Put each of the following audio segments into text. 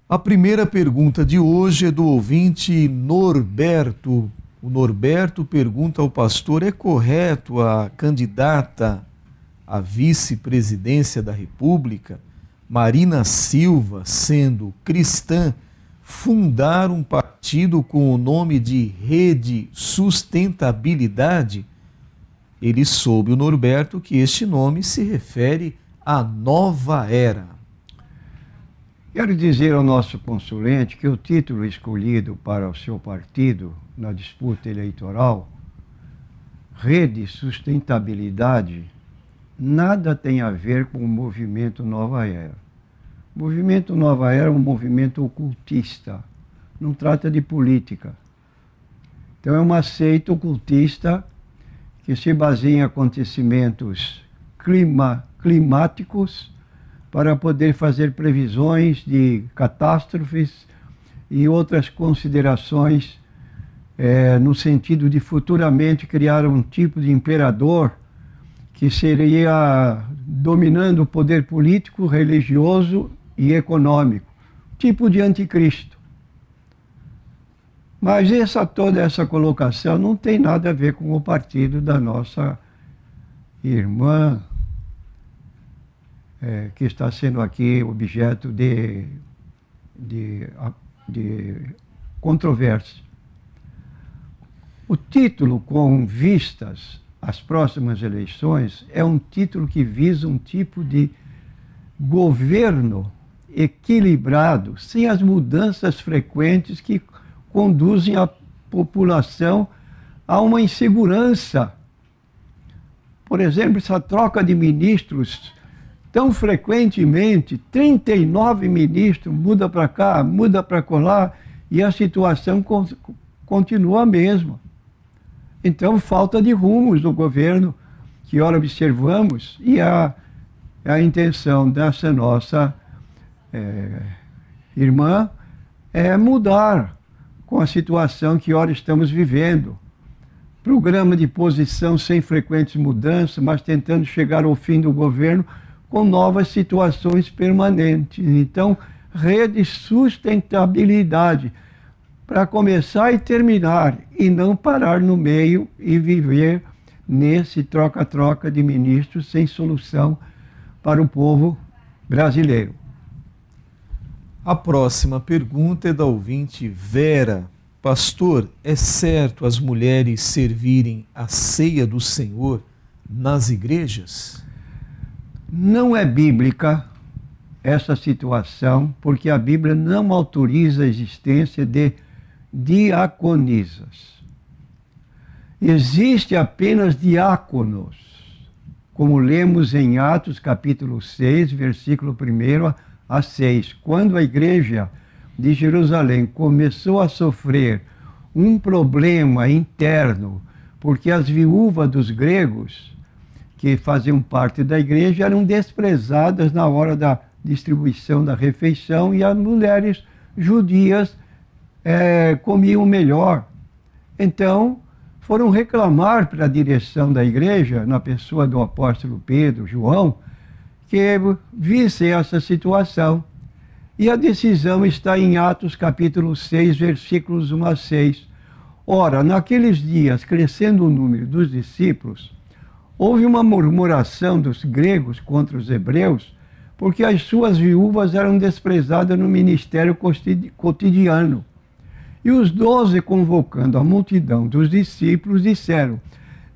A primeira pergunta de hoje é do ouvinte Norberto. O Norberto pergunta ao pastor: é correto a candidata à vice-presidência da República, Marina Silva, sendo cristã, fundar um partido com o nome de Rede Sustentabilidade? Ele soube, o Norberto, que este nome se refere à nova era. Quero dizer ao nosso consulente que o título escolhido para o seu partido na disputa eleitoral, Rede Sustentabilidade, nada tem a ver com o movimento Nova Era. O movimento Nova Era é um movimento ocultista, não trata de política. Então é uma seita ocultista que se baseia em acontecimentos climáticos para poder fazer previsões de catástrofes e outras considerações no sentido de futuramente criar um tipo de imperador que seria dominando o poder político, religioso e econômico, tipo de anticristo. Mas toda essa colocação não tem nada a ver com o partido da nossa irmã, que está sendo aqui objeto de controvérsia. O título com vistas às próximas eleições é um título que visa um tipo de governo equilibrado, sem as mudanças frequentes que conduzem a população a uma insegurança. Por exemplo, essa troca de ministros tão frequentemente, 39 ministros, muda para cá, muda para colar, e a situação continua a mesma. Então, falta de rumos do governo, que ora observamos, e a intenção dessa nossa irmã é mudar com a situação que ora estamos vivendo. Programa de posição sem frequentes mudanças, mas tentando chegar ao fim do governo com novas situações permanentes. Então, rede sustentabilidade, para começar e terminar, e não parar no meio e viver nesse troca-troca de ministros sem solução para o povo brasileiro. A próxima pergunta é da ouvinte Vera. Pastor, é certo as mulheres servirem a ceia do Senhor nas igrejas? Não é bíblica essa situação, porque a Bíblia não autoriza a existência de diaconisas. Existe apenas diáconos, como lemos em Atos capítulo 6, versículo 1 a 6. Quando a igreja de Jerusalém começou a sofrer um problema interno, porque as viúvas dos gregos que faziam parte da igreja eram desprezadas na hora da distribuição da refeição, e as mulheres judias comiam melhor. Então, foram reclamar para a direção da igreja, na pessoa do apóstolo Pedro, João, que visse essa situação. E a decisão está em Atos capítulo 6, versículos 1 a 6. Ora, naqueles dias, crescendo o número dos discípulos, houve uma murmuração dos gregos contra os hebreus, porque as suas viúvas eram desprezadas no ministério cotidiano. E os 12, convocando a multidão dos discípulos, disseram: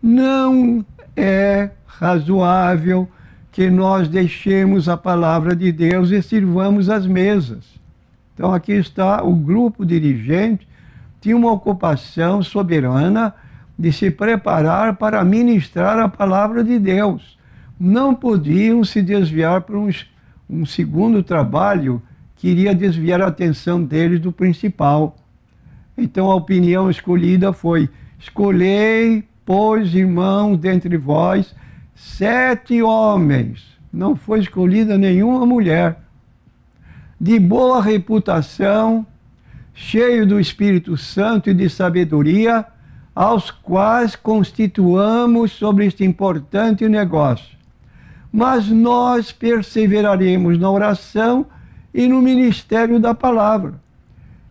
não é razoável que nós deixemos a palavra de Deus e sirvamos as mesas. Então aqui está o grupo dirigente, tinha uma ocupação soberana de se preparar para ministrar a palavra de Deus. Não podiam se desviar para um segundo trabalho que iria desviar a atenção deles do principal. Então a opinião escolhida foi: escolhei, pois, irmãos, dentre vós, 7 homens. Não foi escolhida nenhuma mulher. De boa reputação, cheio do Espírito Santo e de sabedoria, aos quais constituamos sobre este importante negócio. Mas nós perseveraremos na oração e no ministério da palavra.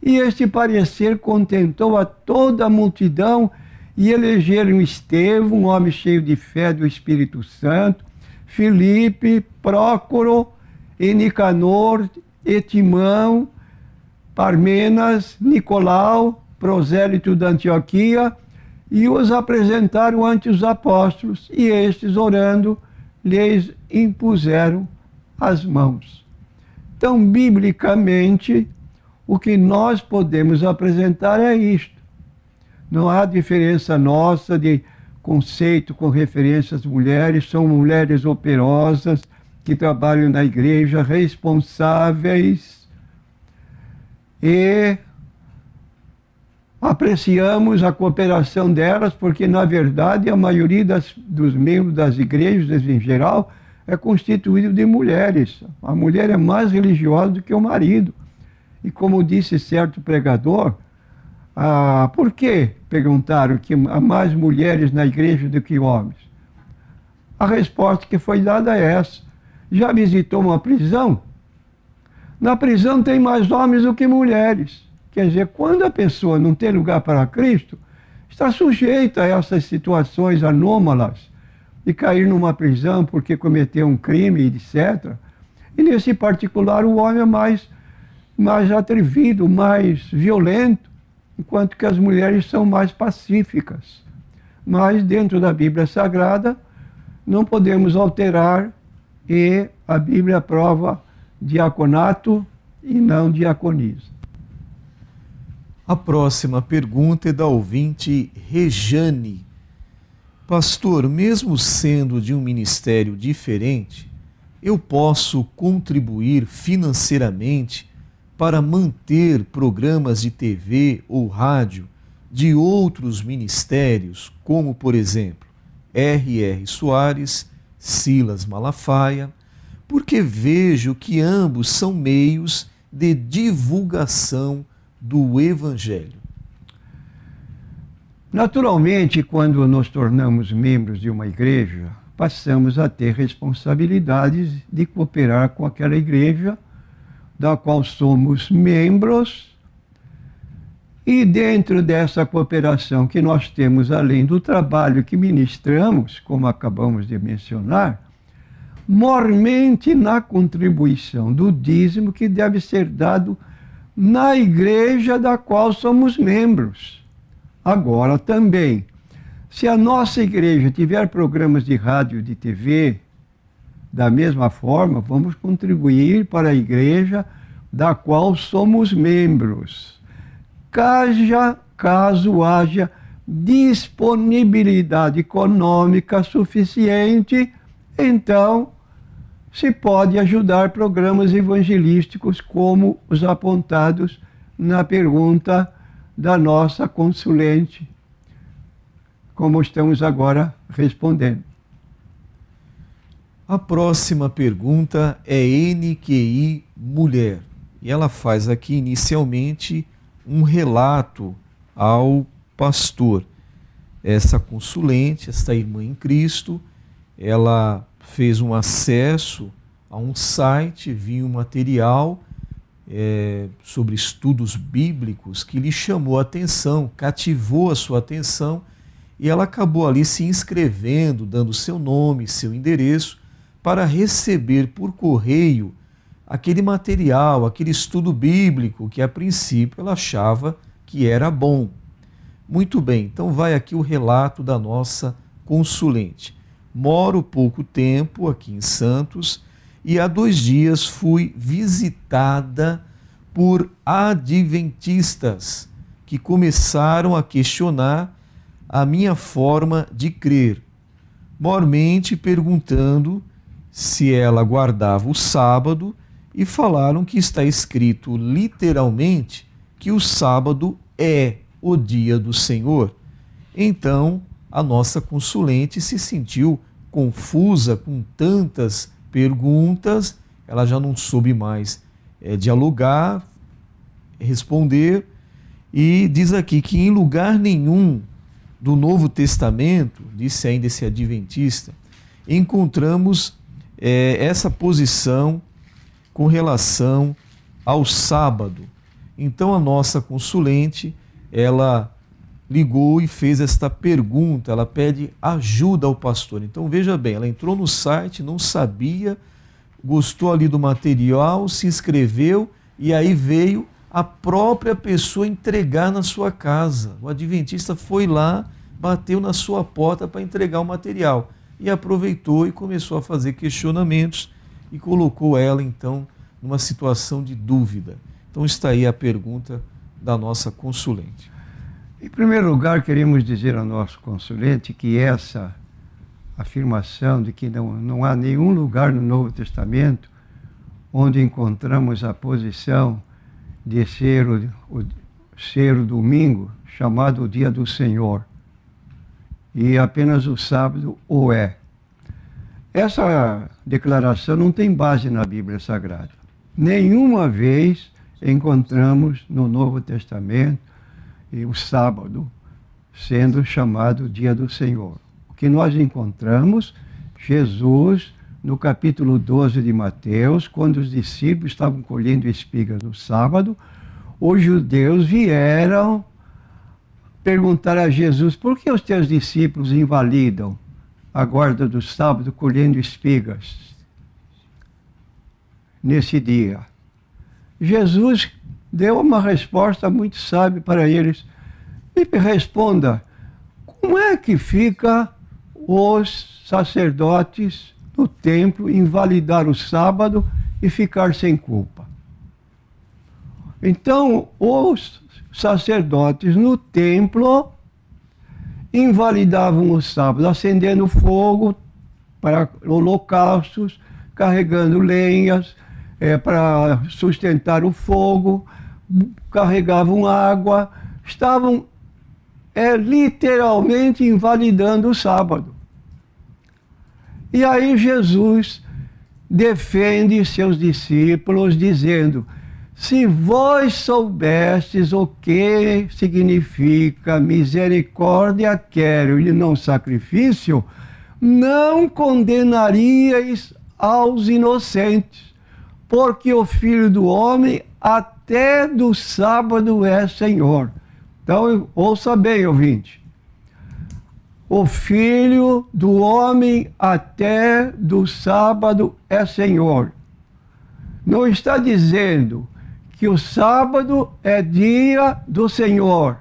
E este parecer contentou a toda a multidão, e elegeram Estevão, um homem cheio de fé do Espírito Santo, Filipe, Prócoro, e Nicanor, e Timão, Parmenas, Nicolau, prosélito da Antioquia, e os apresentaram ante os apóstolos, e estes, orando, lhes impuseram as mãos. Então, biblicamente, o que nós podemos apresentar é isto. Não há diferença nossa de conceito com referência às mulheres. São mulheres operosas que trabalham na igreja, responsáveis, e apreciamos a cooperação delas, porque, na verdade, a maioria dos membros das igrejas, em geral, é constituído de mulheres. A mulher é mais religiosa do que o marido. E como disse certo pregador, por que perguntaram que há mais mulheres na igreja do que homens? A resposta que foi dada é essa. Já visitou uma prisão? Na prisão tem mais homens do que mulheres. Quer dizer, quando a pessoa não tem lugar para Cristo, está sujeita a essas situações anômalas de cair numa prisão porque cometeu um crime, etc. E nesse particular o homem é mais atrevido, mais violento, enquanto que as mulheres são mais pacíficas. Mas dentro da Bíblia Sagrada não podemos alterar, e a Bíblia aprova diaconato e não diaconisa. A próxima pergunta é da ouvinte Rejane. Pastor, mesmo sendo de um ministério diferente, eu posso contribuir financeiramente para manter programas de TV ou rádio de outros ministérios, como, por exemplo, R.R. Soares, Silas Malafaia, porque vejo que ambos são meios de divulgação do Evangelho. Naturalmente, quando nos tornamos membros de uma igreja, passamos a ter responsabilidades de cooperar com aquela igreja da qual somos membros, e dentro dessa cooperação que nós temos, além do trabalho que ministramos, como acabamos de mencionar, mormente na contribuição do dízimo que deve ser dado na igreja da qual somos membros. Agora também, se a nossa igreja tiver programas de rádio e de TV, da mesma forma, vamos contribuir para a igreja da qual somos membros. Caso haja disponibilidade econômica suficiente, então se pode ajudar programas evangelísticos como os apontados na pergunta da nossa consulente, como estamos agora respondendo. A próxima pergunta é NQI Mulher, e ela faz aqui inicialmente um relato ao pastor. Essa consulente, esta irmã em Cristo, ela fez um acesso a um site, viu um material sobre estudos bíblicos que lhe chamou a atenção, cativou a sua atenção, e ela acabou ali se inscrevendo, dando seu nome, seu endereço, para receber por correio aquele material, aquele estudo bíblico que a princípio ela achava que era bom. Muito bem, então vai aqui o relato da nossa consulente. Moro pouco tempo aqui em Santos e há 2 dias fui visitada por adventistas que começaram a questionar a minha forma de crer, mormente perguntando se ela guardava o sábado, e falaram que está escrito literalmente que o sábado é o dia do Senhor. Então, a nossa consulente se sentiu confusa com tantas perguntas, ela já não soube mais dialogar, responder, e diz aqui que em lugar nenhum do Novo Testamento, disse ainda esse adventista, encontramos essa posição com relação ao sábado. Então a nossa consulente, ela ligou e fez esta pergunta, ela pede ajuda ao pastor. Então veja bem, ela entrou no site, não sabia, gostou ali do material, se inscreveu e aí veio a própria pessoa entregar na sua casa. O adventista foi lá, bateu na sua porta para entregar o material e aproveitou e começou a fazer questionamentos e colocou ela então numa situação de dúvida. Então está aí a pergunta da nossa consulente. Em primeiro lugar, queremos dizer ao nosso consulente que essa afirmação de que não há nenhum lugar no Novo Testamento onde encontramos a posição de ser o domingo chamado o dia do Senhor e apenas o sábado o é. Essa declaração não tem base na Bíblia Sagrada. Nenhuma vez encontramos no Novo Testamento o sábado sendo chamado dia do Senhor. O que nós encontramos, Jesus, no capítulo 12 de Mateus, quando os discípulos estavam colhendo espigas no sábado, os judeus vieram perguntar a Jesus: por que os teus discípulos invalidam a guarda do sábado colhendo espigas nesse dia? Jesus deu uma resposta muito sábia para eles. E responda: como é que fica os sacerdotes no templo invalidar o sábado e ficar sem culpa? Então, os sacerdotes no templo invalidavam o sábado, acendendo fogo para holocaustos, carregando lenhas para sustentar o fogo, carregavam água, estavam literalmente invalidando o sábado. E aí Jesus defende seus discípulos dizendo: se vós soubestes o que significa misericórdia quero e não sacrifício, não condenaríeis aos inocentes, porque o Filho do Homem até do sábado é Senhor. Então, ouça bem, ouvinte. O Filho do Homem até do sábado é Senhor. Não está dizendo que o sábado é dia do Senhor,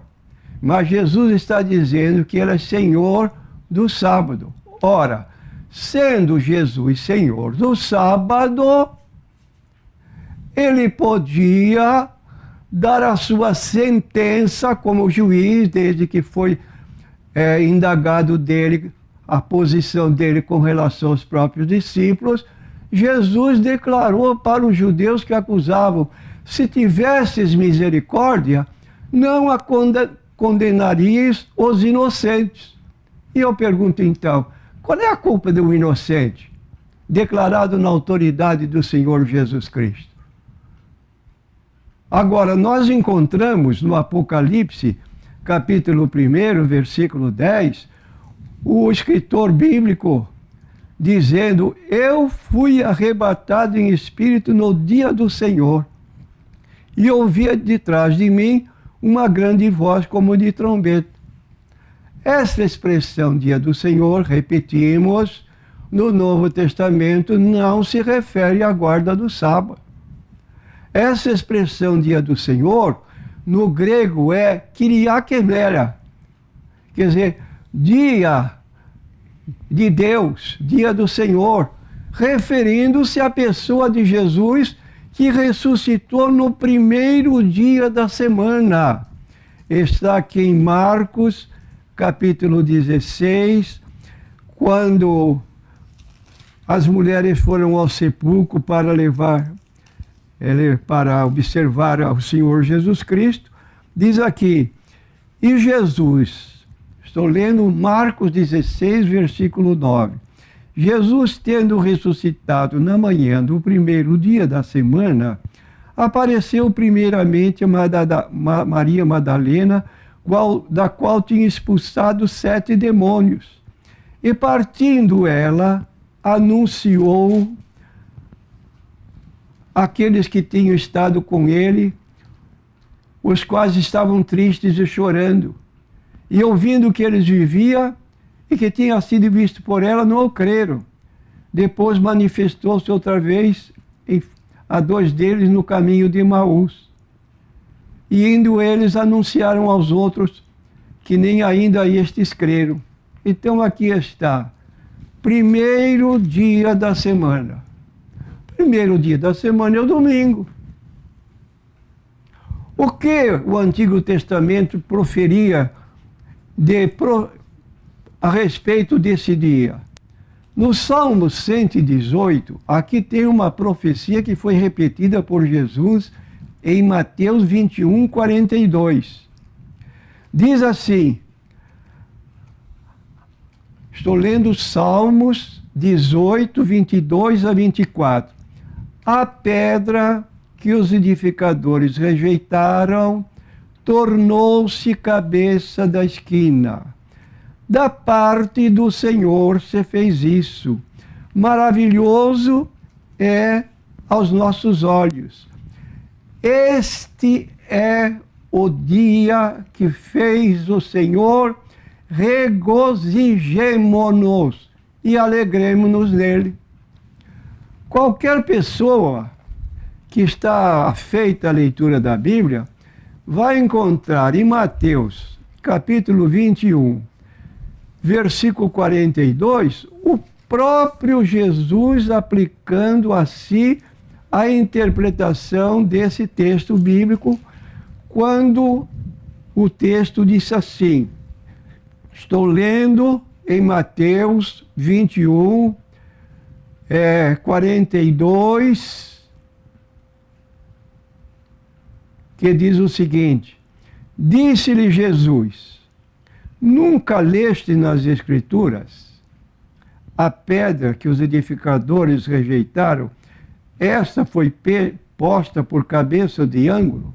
mas Jesus está dizendo que Ele é Senhor do sábado. Ora, sendo Jesus Senhor do sábado, Ele podia dar a sua sentença como juiz, desde que foi indagado dele, a posição dele com relação aos próprios discípulos. Jesus declarou para os judeus que acusavam: se tivesses misericórdia, não a condenarias os inocentes. E eu pergunto então, qual é a culpa do inocente, declarado na autoridade do Senhor Jesus Cristo? Agora, nós encontramos no Apocalipse, capítulo 1, versículo 10, o escritor bíblico dizendo: eu fui arrebatado em espírito no dia do Senhor, e ouvia de trás de mim uma grande voz como de trombeta. Essa expressão dia do Senhor, repetimos, no Novo Testamento não se refere à guarda do sábado. Essa expressão dia do Senhor, no grego é Kyriakemera, quer dizer, dia de Deus, dia do Senhor, referindo-se à pessoa de Jesus que ressuscitou no primeiro dia da semana. Está aqui em Marcos, capítulo 16, quando as mulheres foram ao sepulcro para observar ao Senhor Jesus Cristo. Diz aqui: e Jesus, estou lendo Marcos 16, versículo 9. Jesus, tendo ressuscitado na manhã do primeiro dia da semana, apareceu primeiramente a Maria Madalena, da qual tinha expulsado 7 demônios. E partindo ela, anunciou aqueles que tinham estado com ele, os quais estavam tristes e chorando. E ouvindo que eles vivia e que tinha sido visto por ela, não o creram. Depois manifestou-se outra vez a dois deles no caminho de Emaús. E indo eles anunciaram aos outros que nem ainda estes creram. Então aqui está, primeiro dia da semana. Primeiro dia da semana é o domingo. O que o Antigo Testamento proferia a respeito desse dia? No Salmo 118, aqui tem uma profecia que foi repetida por Jesus em Mateus 21, 42. Diz assim, estou lendo Salmos 18, 22 a 24. A pedra que os edificadores rejeitaram tornou-se cabeça da esquina. Da parte do Senhor se fez isso. Maravilhoso é aos nossos olhos. Este é o dia que fez o Senhor, regozijemo-nos e alegremo-nos nele. Qualquer pessoa que está afeita à leitura da Bíblia vai encontrar em Mateus, capítulo 21, versículo 42, o próprio Jesus aplicando a si a interpretação desse texto bíblico, quando o texto diz assim, estou lendo em Mateus 21, 42, que diz o seguinte, disse-lhe Jesus, nunca leste nas Escrituras a pedra que os edificadores rejeitaram, esta foi posta por cabeça de ângulo?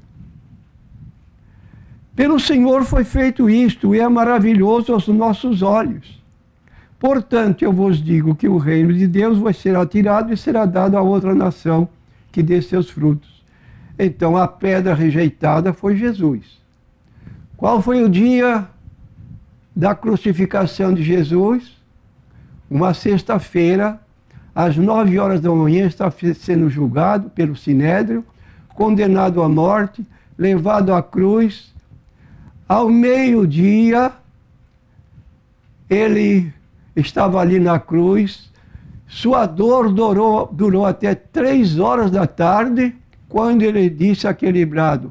Pelo Senhor foi feito isto, e é maravilhoso aos nossos olhos. Portanto, eu vos digo que o reino de Deus vai ser atirado e será dado a outra nação que dê seus frutos. Então, a pedra rejeitada foi Jesus. Qual foi o dia da crucificação de Jesus? Uma sexta-feira, às 9 horas da manhã, está sendo julgado pelo Sinédrio, condenado à morte, levado à cruz. Ao meio-dia, ele estava ali na cruz, sua dor durou até 3 horas da tarde, quando ele disse àquele brado,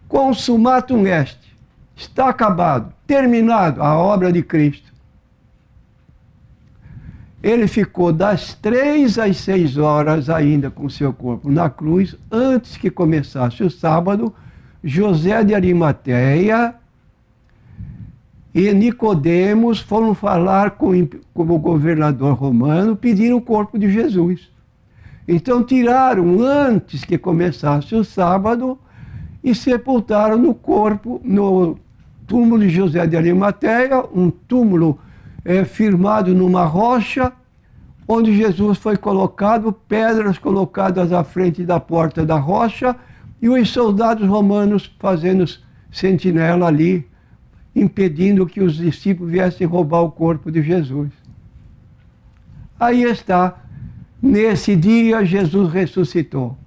consumatum est, está acabado, terminado a obra de Cristo. Ele ficou das 3 às 6 horas ainda com seu corpo na cruz, antes que começasse o sábado. José de Arimateia e Nicodemos foram falar com o governador romano, pediram o corpo de Jesus. Então tiraram antes que começasse o sábado e sepultaram no corpo, no túmulo de José de Arimateia, um túmulo firmado numa rocha, onde Jesus foi colocado, pedras colocadas à frente da porta da rocha, e os soldados romanos fazendo sentinela ali, impedindo que os discípulos viessem roubar o corpo de Jesus. Aí está, nesse dia Jesus ressuscitou.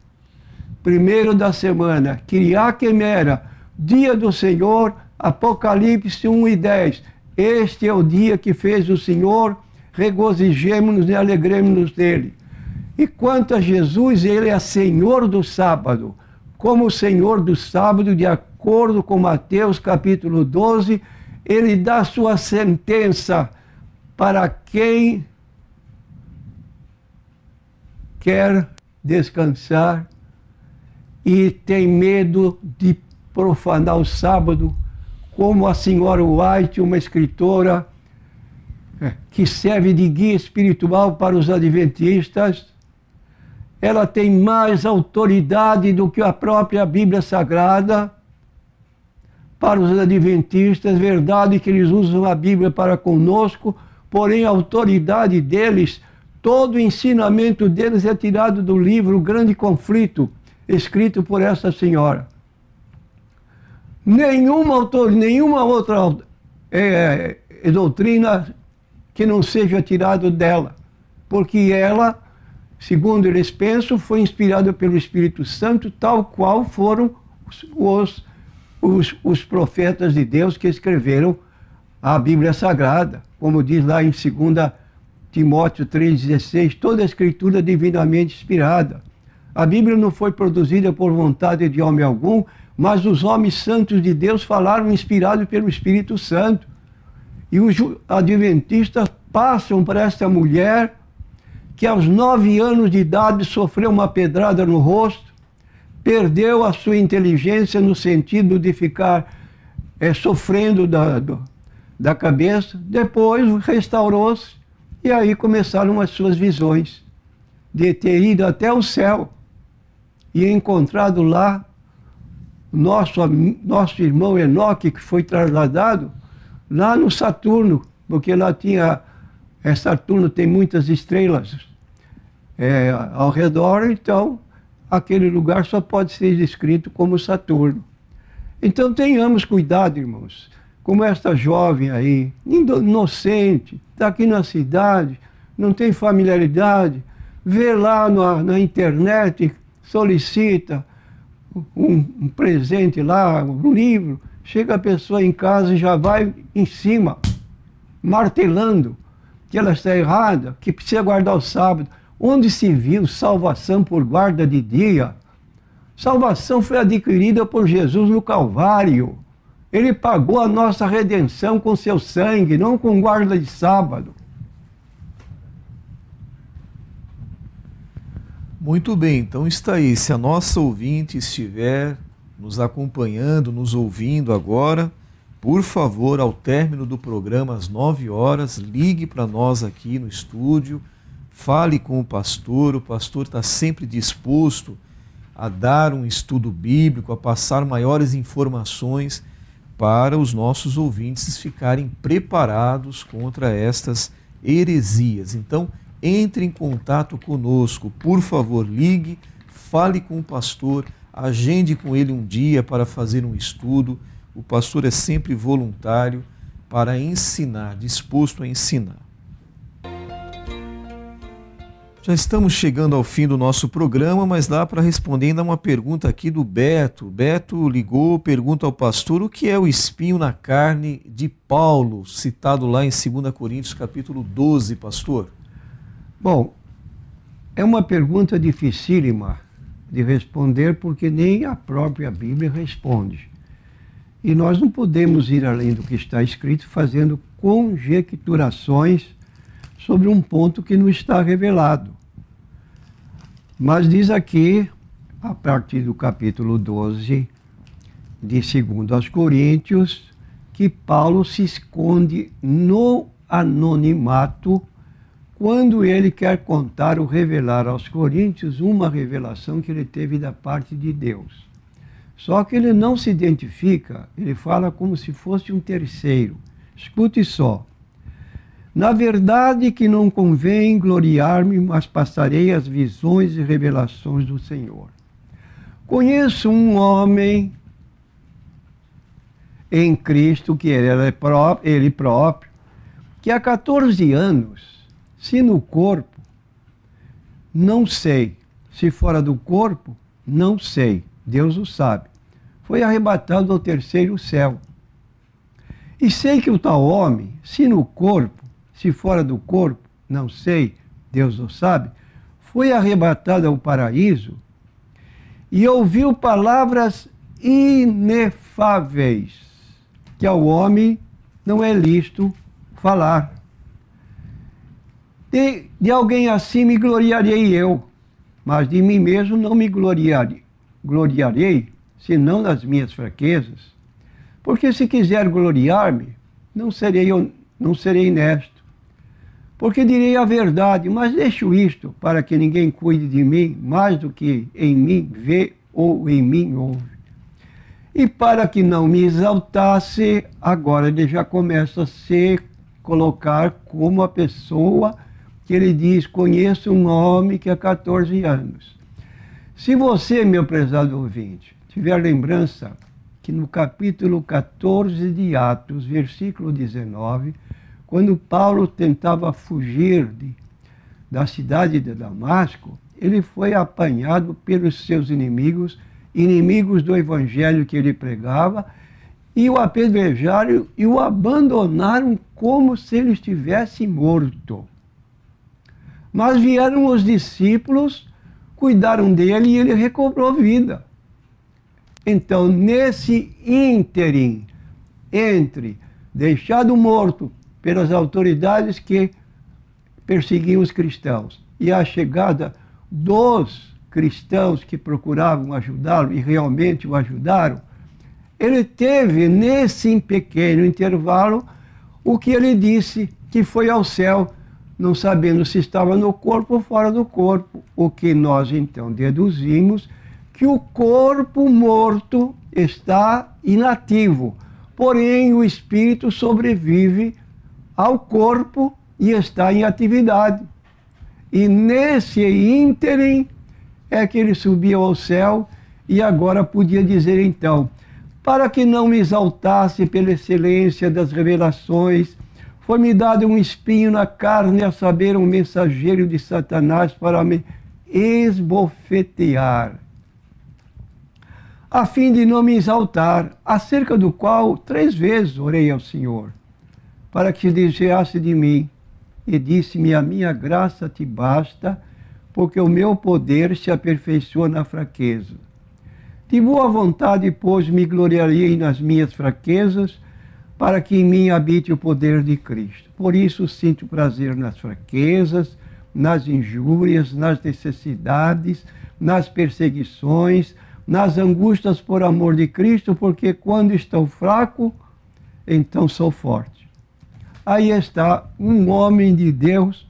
Primeiro da semana, Kiriakemera, dia do Senhor, Apocalipse 1 e 10. Este é o dia que fez o Senhor, regozijemo-nos e alegremos-nos nele. E quanto a Jesus, ele é Senhor do sábado. Como Senhor do sábado, de acordo com Mateus capítulo 12, ele dá sua sentença para quem quer descansar e tem medo de profanar o sábado, como a senhora White, uma escritora que serve de guia espiritual para os adventistas. Ela tem mais autoridade do que a própria Bíblia Sagrada para os adventistas. Verdade que eles usam a Bíblia para conosco, porém a autoridade deles Todo o ensinamento deles é tirado do livro O Grande Conflito, escrito por essa senhora. Nenhuma outra doutrina que não seja tirado dela, porque ela, segundo eles pensam, foi inspirada pelo Espírito Santo, tal qual foram os profetas de Deus que escreveram a Bíblia Sagrada, como diz lá em 2 Timóteo 3,16, toda a escritura é divinamente inspirada. A Bíblia não foi produzida por vontade de homem algum, mas os homens santos de Deus falaram inspirados pelo Espírito Santo. E os adventistas passam para esta mulher que aos 9 anos de idade sofreu uma pedrada no rosto, perdeu a sua inteligência no sentido de ficar sofrendo da cabeça, depois restaurou-se, e aí começaram as suas visões, de ter ido até o céu e encontrado lá nosso irmão Enoque, que foi trasladado lá no Saturno, porque lá tinha, Saturno tem muitas estrelas ao redor, então aquele lugar só pode ser descrito como Saturno. Então tenhamos cuidado, irmãos, como esta jovem aí, inocente, está aqui na cidade, não tem familiaridade, vê lá na internet, solicita um presente lá, um livro, chega a pessoa em casa e já vai em cima, martelando que ela está errada, que precisa guardar o sábado. Onde se viu salvação por guarda de dia? Salvação foi adquirida por Jesus no Calvário. Ele pagou a nossa redenção com seu sangue, não com guarda de sábado. Muito bem, então está aí. Se a nossa ouvinte estiver nos acompanhando, nos ouvindo agora, por favor, ao término do programa, às 9 horas, ligue para nós aqui no estúdio, fale com o pastor está sempre disposto a dar um estudo bíblico, a passar maiores informações para os nossos ouvintes ficarem preparados contra estas heresias. Então, entre em contato conosco, por favor, ligue, fale com o pastor, agende com ele um dia para fazer um estudo. O pastor é sempre voluntário para ensinar, disposto a ensinar. Já estamos chegando ao fim do nosso programa, mas dá para responder ainda uma pergunta aqui do Beto. Beto ligou, pergunta ao pastor o que é o espinho na carne de Paulo, citado lá em 2 Coríntios capítulo 12, pastor. Bom, é uma pergunta dificílima de responder porque nem a própria Bíblia responde. E nós não podemos ir além do que está escrito fazendo conjecturações sobre um ponto que não está revelado. Mas diz aqui, a partir do capítulo 12 de 2 Coríntios, que Paulo se esconde no anonimato quando ele quer contar ou revelar aos coríntios uma revelação que ele teve da parte de Deus. Só que ele não se identifica, ele fala como se fosse um terceiro. Escute só. Na verdade que não convém gloriar-me, mas passarei as visões e revelações do Senhor. Conheço um homem em Cristo, que ele próprio, que há 14 anos, se no corpo, não sei, se fora do corpo, não sei, Deus o sabe, foi arrebatado ao terceiro céu. E sei que o tal homem, se no corpo, se fora do corpo, não sei, Deus o sabe, foi arrebatado ao paraíso e ouviu palavras inefáveis, que ao homem não é lícito falar. De alguém assim me gloriarei eu, mas de mim mesmo não me gloriarei, senão nas minhas fraquezas. Porque se quiser gloriar-me, não serei honesto. Porque direi a verdade, mas deixo isto, para que ninguém cuide de mim mais do que em mim vê ou em mim ouve. E para que não me exaltasse, agora ele já começa a se colocar como a pessoa que ele diz: conheço um homem que há 14 anos. Se você, meu prezado ouvinte, tiver lembrança que no capítulo 14 de Atos, versículo 19, quando Paulo tentava fugir da cidade de Damasco, ele foi apanhado pelos seus inimigos, inimigos do evangelho que ele pregava, e o apedrejaram e o abandonaram como se ele estivesse morto. Mas vieram os discípulos, cuidaram dele e ele recobrou vida. Então, nesse ínterim, entre deixado morto pelas autoridades que perseguiam os cristãos e a chegada dos cristãos que procuravam ajudá-lo e realmente o ajudaram, ele teve, nesse pequeno intervalo, o que ele disse, que foi ao céu, não sabendo se estava no corpo ou fora do corpo. O que nós, então, deduzimos que o corpo morto está inativo, porém o espírito sobrevive ao corpo e está em atividade. E nesse ínterim é que ele subiu ao céu e agora podia dizer então: para que não me exaltasse pela excelência das revelações, foi-me dado um espinho na carne, a saber, um mensageiro de Satanás para me esbofetear, a fim de não me exaltar, acerca do qual 3 vezes orei ao Senhor, para que se desviasse de mim, e disse-me: a minha graça te basta, porque o meu poder se aperfeiçoa na fraqueza. De boa vontade, pois, me gloriarei nas minhas fraquezas, para que em mim habite o poder de Cristo. Por isso sinto prazer nas fraquezas, nas injúrias, nas necessidades, nas perseguições, nas angústias por amor de Cristo, porque quando estou fraco, então sou forte. Aí está um homem de Deus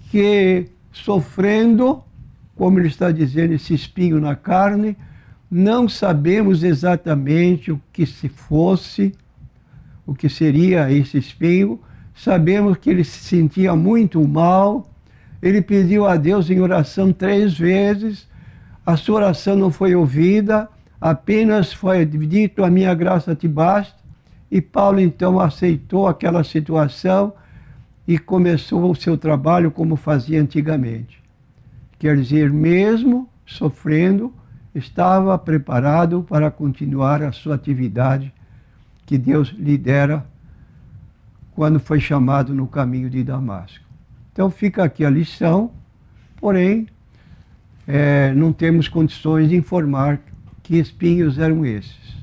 que, sofrendo, como ele está dizendo, esse espinho na carne, não sabemos exatamente o que se fosse, o que seria esse espinho. Sabemos que ele se sentia muito mal. Ele pediu a Deus em oração 3 vezes. A sua oração não foi ouvida, apenas foi dito: a minha graça te basta. E Paulo então aceitou aquela situação e começou o seu trabalho como fazia antigamente. Quer dizer, mesmo sofrendo, estava preparado para continuar a sua atividade que Deus lhe dera quando foi chamado no caminho de Damasco. Então fica aqui a lição, porém não temos condições de informar que espinhos eram esses.